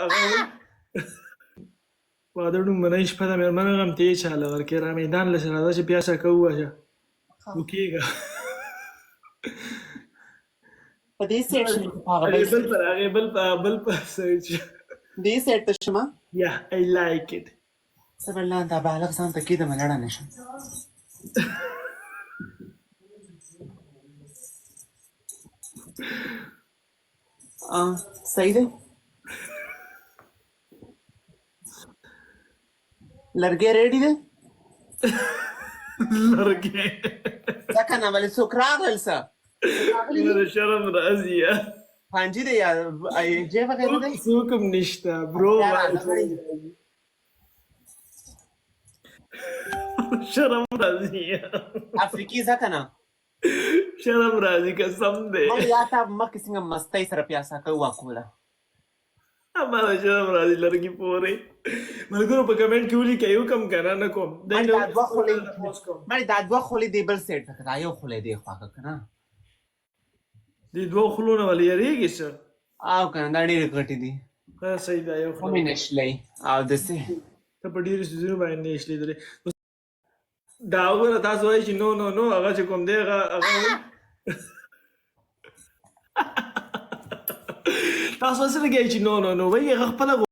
هغه واده ډومبنۍ شپه ده مېرمنه غم ته یې چاله ورکې را میدان لسې راځه چې پیاسه که ووهه وکېږه په دې سیټ شم په هغه هغې بل پر هغې بل پر سوي چې دې سیټ ته شمه یا I like it صبر الله دا بالغ ځان ته کېدم لړه نه شم صحیح دی لرګی ریډي دی لرګی ځکه نه ولې څوک راغلل څه د شرم راځي پانجي دی یا جې وغیره دی څوک هم نشته برو شرم راځي افریقي ځکه نه شرم راځي قسم دی ما یا تا مخکې څنګه مستۍ سره پیاسه کوه کوله ما د شرم راځي لرګي پورې ملګرو په کمنټ کې ولیکئ یو کم که نه کوم ما دا دوه خولې دی بل سیټ ته دا یو خولې دی خواږه که نه دې دوه خولو نه ولې یېرېږې څه او که نه دا ډېرې ګټې دي صحیح ده یو ومې نشلی او داسې ته په ډېرو څیزونو باندې نه شلېدلې دا وګوره تاسو وایئ چې نو نو نو هغه چې کوم دی هغه تاسو څه لګئ چې نو نو نو وایي هغه خپله